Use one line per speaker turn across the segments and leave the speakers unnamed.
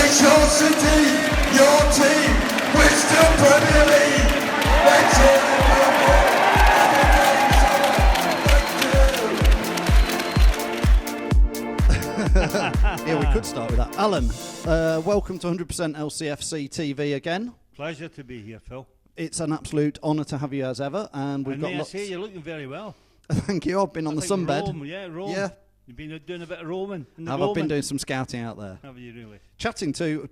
It's your city, your team, we're still Premier League. Let's hear the
Yeah, we could start with that. Alan, welcome to 100% LCFC TV again.
Pleasure to be here, Phil.
It's an absolute honour to have you as ever, and we've got
may
lots.
I say you're looking very well.
Thank you. I've been on the sunbed.
Rome.
Yeah.
You've been doing a bit of roaming.
I've been doing some scouting out there.
Have you really?
Chatting to,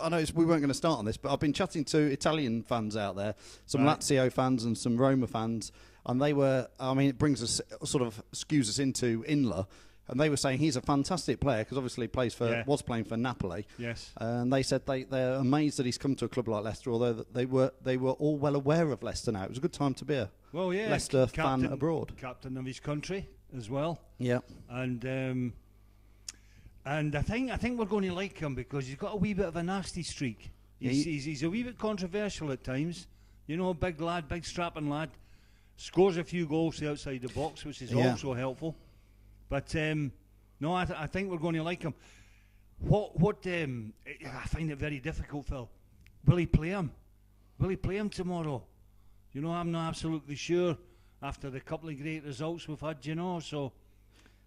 I know we weren't going to start on this, but I've been chatting to Italian fans out there, some Lazio fans and some Roma fans, and they were, I mean, it brings us, sort of skews us into Inler, and they were saying he's a fantastic player because obviously he was playing for Napoli.
Yes.
And they said they're amazed that he's come to a club like Leicester, although they were all well aware of Leicester now. It was a good time to be a Leicester fan abroad.
Captain of his country as well.
Yeah.
And I think we're going to like him because he's got a wee bit of a nasty streak. He's a wee bit controversial at times. You know, big lad, big strapping lad. Scores a few goals outside the box, which is also helpful. But no, I think we're going to like him. I find it very difficult, Phil. Will he play him? Will he play him tomorrow? You know, I'm not absolutely sure after the couple of great results we've had, you know, so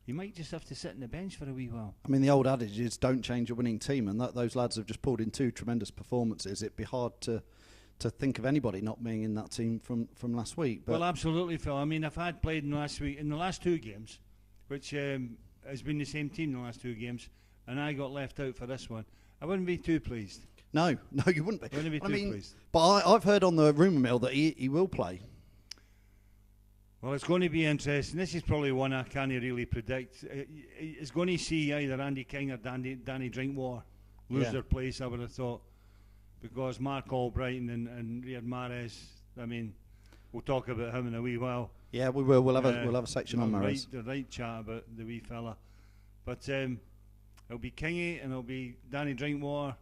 you might just have to sit on the bench for a wee while.
I mean, the old adage is don't change a winning team, and those lads have just pulled in two tremendous performances. It'd be hard to think of anybody not being in that team from last week. But
well, absolutely, Phil. I mean, I've had played in the last two games, which has been the same team in the last two games, and I got left out for this one. I wouldn't be too pleased.
No, you wouldn't be.
I wouldn't be too pleased.
But I've heard on the rumour mill that he will play.
Well, it's going to be interesting. This is probably one I can't really predict. It's going to see either Andy King or Danny Drinkwater lose their place, I would have thought, because Mark Albrighton and Riyad Mahrez, I mean, we'll talk about him in a wee while.
Yeah, we will. We'll have a section on Mahrez.
The right chat about the wee fella. But it'll be Kingy and it'll be Danny Drinkwater.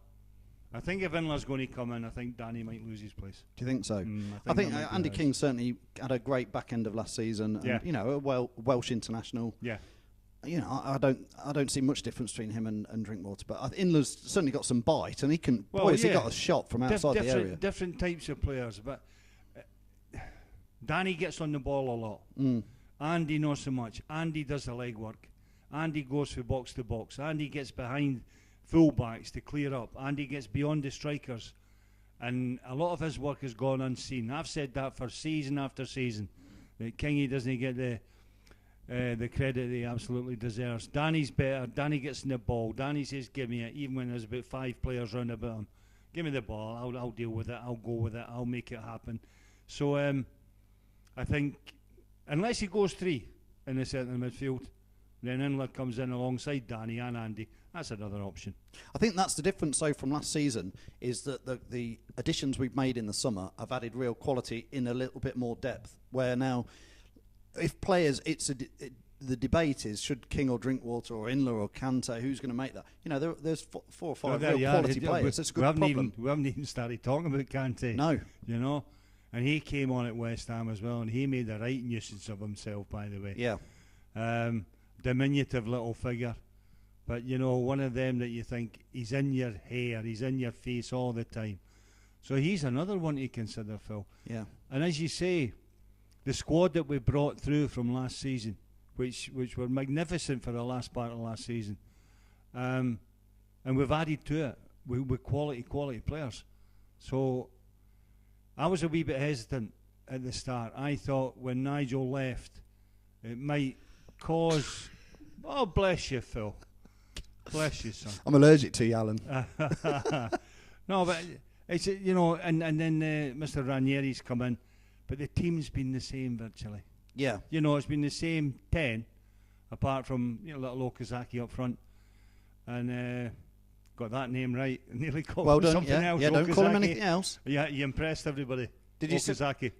I think if Inler's going to come in, I think Danny might lose his place.
Do you think so? I think Andy King certainly had a great back end of last season. And, you know, a Welsh international. Yeah. You know, I don't see much difference between him and Drinkwater, but Inler's certainly got some bite, and he can. He got a shot from outside the area.
Different types of players, but Danny gets on the ball a lot. Andy not so much. Andy does the legwork. Andy goes from box to box. Andy gets behind full-backs to clear up. Andy gets beyond the strikers, and a lot of his work has gone unseen. I've said that for season after season, that Kingy doesn't get the credit he absolutely deserves. Danny's better. Danny gets in the ball. Danny says, give me it, even when there's about 5 players round about him. Give me the ball. I'll deal with it. I'll go with it. I'll make it happen. So I think, unless he goes 3 in the centre midfield, then Inler comes in alongside Danny and Andy. That's another option.
I think that's the difference, though, from last season, is that the additions we've made in the summer have added real quality in a little bit more depth, where now, if players, the debate is, should King or Drinkwater or Inler or Kante, who's going to make that? You know, there's 4 or 5 real quality players. It's a good problem.
We haven't even started talking about Kante.
No.
You know, and he came on at West Ham as well, and he made the right usage of himself, by the way.
Yeah.
Diminutive little figure. But, you know, one of them that you think, he's in your hair, he's in your face all the time. So he's another one to consider, Phil.
Yeah.
And as you say, the squad that we brought through from last season, which were magnificent for the last part of last season, and we've added to it with quality players. So I was a wee bit hesitant at the start. I thought when Nigel left, it might cause... Oh, bless you, Phil. Bless you, son.
I'm allergic to you, Alan.
No, but it's, you know, and then Mr. Ranieri's come in, but the team's been the same virtually.
Yeah.
You know, it's been the same 10, apart from, you know, little Okazaki up front, and got that name right. Nearly called him something else.
Yeah, don't
Okazaki.
call him anything else.
Yeah, you impressed everybody.
Did you
Okazaki?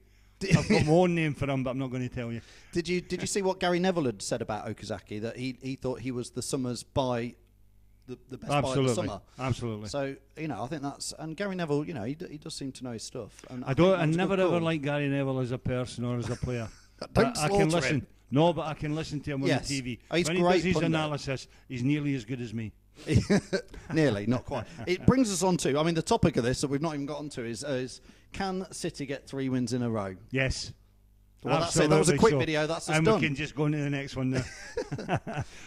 I've got my own name for him, but I'm not going to tell you.
Did you see what Gary Neville had said about Okazaki? That he thought he was the summer's buy, the best buy of the summer.
Absolutely.
So, you know, I think that's, and Gary Neville, you know, he does seem to know his stuff. And
I never ever liked Gary Neville as a person or as a player.
I can
listen. No, but I can listen to him on the TV.
He's
when he
great
does his
pundit.
analysis, he's nearly as good as me.
Nearly, not quite. It brings us on to, I mean, the topic of this that we've not even got onto is can City get 3 wins in a row?
Yes.
Well, that's it. That was a quick video. That's us
and
done.
We can just go into the next one now.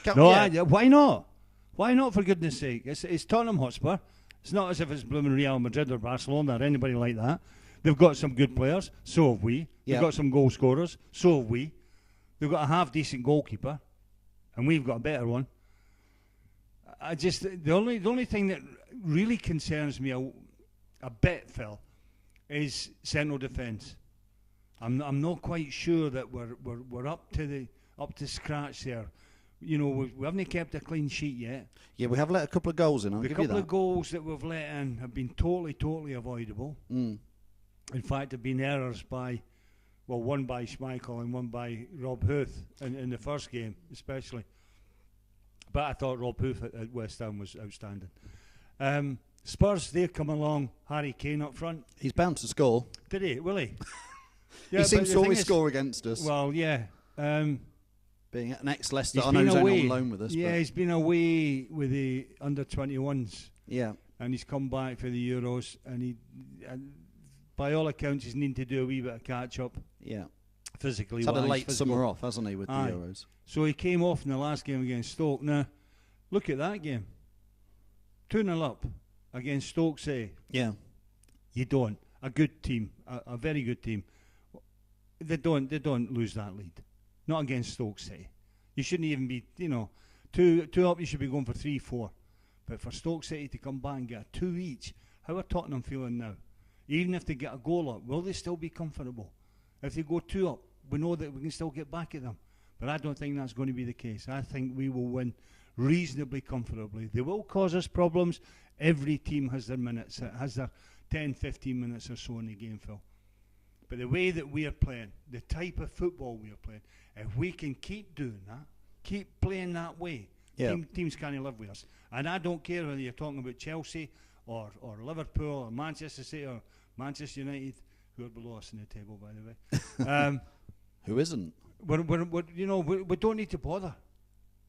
Yeah.
Why not? Why not, for goodness sake? It's Tottenham Hotspur. It's not as if it's blooming Real Madrid or Barcelona or anybody like that. They've got some good players. So have we. They've got some goal scorers. So have we. They've got a half-decent goalkeeper. And we've got a better one. The only thing that really concerns me a bit, Phil, is central defence. I'm not quite sure that we're up to scratch there. You know, we haven't kept a clean sheet yet.
Yeah, we have let a couple of goals in.
The couple of goals that we've let in have been totally avoidable. In fact, have been errors one by Schmeichel and one by Rob Huth in the first game, especially. But I thought Rob Huth at West Ham was outstanding. Spurs, they've come along. Harry Kane up front.
He's bound to score.
Did he? Will he?
He seems to always score against us.
Well, yeah.
Being an ex-Leicester, I know he's only on loan with us.
Yeah, he's been away with the under-21s.
Yeah.
And he's come back for the Euros. And by all accounts, he's needing to do a wee bit of catch-up.
Yeah.
Physically.
He's had a late summer off, hasn't he, with the Euros?
So he came off in the last game against Stoke. Now, look at that game. 2-0 up against Stoke, say.
Yeah.
You don't. A good team, a very good team. They don't lose that lead. Not against Stoke City. You shouldn't even be, 2 up, you should be going for 3-4. But for Stoke City to come back and get a 2 each, how are Tottenham feeling now? Even if they get a goal up, will they still be comfortable? If they go 2 up, we know that we can still get back at them. But I don't think that's going to be the case. I think we will win reasonably comfortably. They will cause us problems. Every team has their minutes, has their 10, 15 minutes or so in the game, Phil. But the way that we are playing, the type of football we are playing, if we can keep doing that, keep playing that way, teams can't live with us. And I don't care whether you're talking about Chelsea or Liverpool or Manchester City or Manchester United, who are below us in the table, by the way.
Who isn't?
We don't need to bother.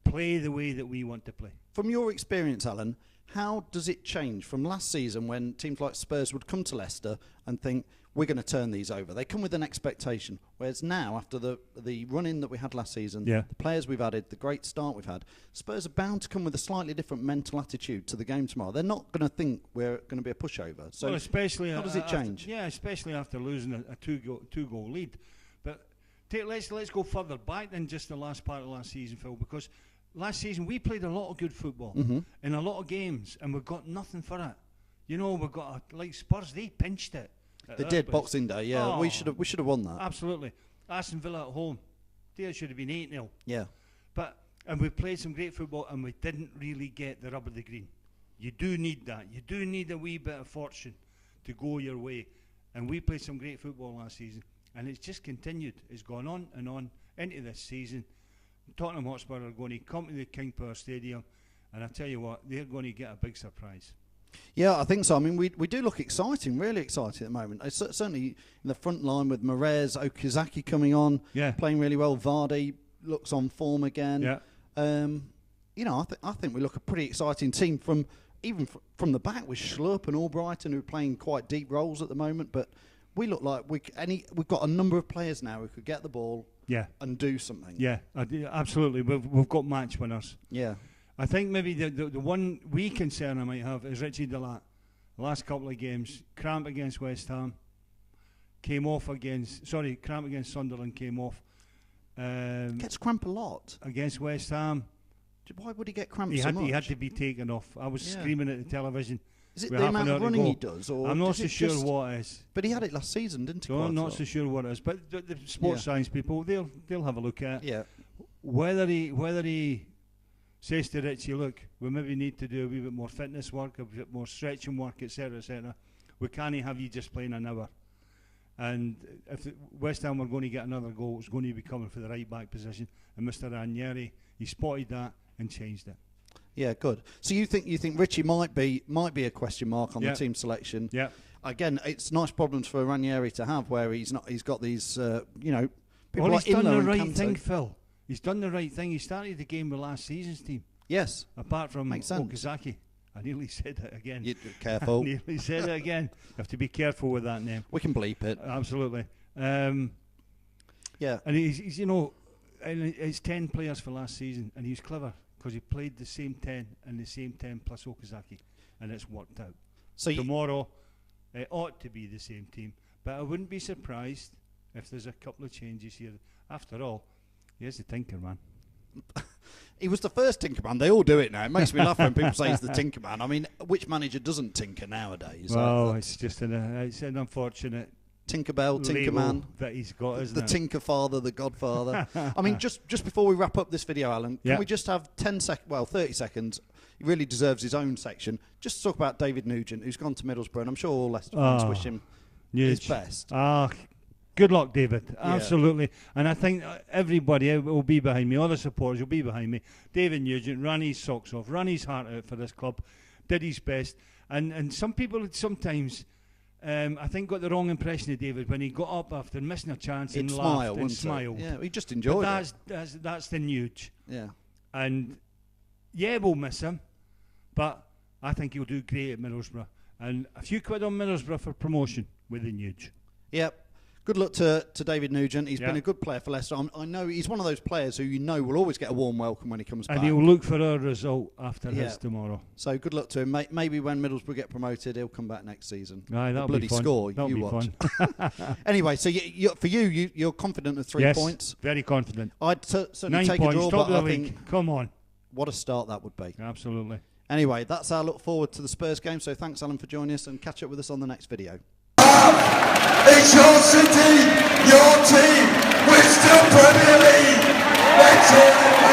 Play the way that we want to play.
From your experience, Alan, how does it change from last season when teams like Spurs would come to Leicester and think, we're going to turn these over? They come with an expectation. Whereas now, after the run-in that we had last season, the players we've added, the great start we've had, Spurs are bound to come with a slightly different mental attitude to the game tomorrow. They're not going to think we're going to be a pushover. So
especially
how does it change?
Especially after losing a two-goal lead. But let's go further back than just the last part of last season, Phil, because last season we played a lot of good football in a lot of games, and we got nothing for it. We've got like Spurs, they pinched it.
They did Boxing Day, yeah. We should have won that.
Absolutely. Aston Villa at home, there should have been 8-0.
Yeah.
And we played some great football, and we didn't really get the rub of the green. You do need that. You do need a wee bit of fortune to go your way. And we played some great football last season, and it's just continued. It's gone on and on into this season. Tottenham Hotspur are going to come to the King Power Stadium, and I tell you what, they're going to get a big surprise.
Yeah, I think so. I mean, we do look exciting, really exciting at the moment. It's certainly in the front line with Mahrez, Okazaki coming on, playing really well. Vardy looks on form again.
Yeah.
I think we look a pretty exciting team from the back with Schlupp and Albrighton, who are playing quite deep roles at the moment. But we look like we've got a number of players now who could get the ball and do something.
Yeah, absolutely. We've got match winners.
Yeah.
I think maybe the one wee concern I might have is Richie Delat. The last couple of games, cramp against West Ham, cramp against Sunderland, came off.
Gets cramp a lot.
Against West Ham.
Why would he get cramp
so
much?
He had to be taken off. I was screaming at the television.
Is it the amount of running he does? Or
I'm not so sure what it is.
But he had it last season, didn't he?
So I'm not so sure what it is. But the sports science people, they'll have a look at it.
Yeah.
Whether he says to Richie, look, we maybe need to do a wee bit more fitness work, a bit more stretching work, etc., etc. We can't have you just playing an hour. And if West Ham were going to get another goal, it's going to be coming for the right back position. And Mr. Ranieri, he spotted that and changed it.
Yeah, good. So you think Richie might be a question mark on the team selection?
Yeah.
Again, it's nice problems for Ranieri to have, where he's got these people
well,
like
he's done
Inlo
the
and
right
Kante.
thing, Phil. He's done the right thing. He started the game with last season's team.
Yes.
Apart from
Makes sense.
Okazaki. I nearly said it again.
Careful.
I nearly said it again. You have to be careful with that name.
We can bleep it.
Absolutely.
Yeah.
And he's you know, and it's 10 players for last season, and he's clever because he played the same 10 and the same 10 plus Okazaki, and it's worked out.
So
Tomorrow, it ought to be the same team, but I wouldn't be surprised if there's a couple of changes here. After all, here's the Tinker Man.
He was the first Tinker Man. They all do it now. It makes me laugh when people say he's the Tinker Man. I mean, which manager doesn't tinker nowadays?
Well, it's just an unfortunate
Tinkerbell, Tinkerman
that he's got, isn't
the
it?
Tinker Father, the Godfather. I mean, just before we wrap up this video, Alan, can we just have 30 seconds? He really deserves his own section. Just to talk about David Nugent, who's gone to Middlesbrough, and I'm sure all Leicester fans wish him his best.
Good luck, David. Absolutely. And I think everybody will be behind me. All the supporters will be behind me. David Nugent ran his socks off, ran his heart out for this club, did his best. And some people sometimes, I think, got the wrong impression of David when he got up after missing a chance and laughed and smiled.
Yeah, he just enjoyed
it. That's the Nuge.
Yeah.
And, yeah, we'll miss him, but I think he'll do great at Middlesbrough. And a few quid on Middlesbrough for promotion with the Nuge.
Yep. Good luck to David Nugent. He's been a good player for Leicester. I know he's one of those players who will always get a warm welcome when he comes back.
And he'll look for a result after his tomorrow.
So good luck to him. Maybe when Middlesbrough get promoted, he'll come back next season.
Aye, that'll
bloody
be fun.
Score.
That'll
you
be
watch.
Fun.
Anyway, so you're confident of 3 points?
Very confident.
I'd certainly
9
take
points,
a draw,
top
but
of the
I
league.
think
Come on.
What a start that would be.
Absolutely.
Anyway, that's our look forward to the Spurs game. So thanks, Alan, for joining us, and catch up with us on the next video.
It's your city, your team, we're still Premier League. Let's hear it.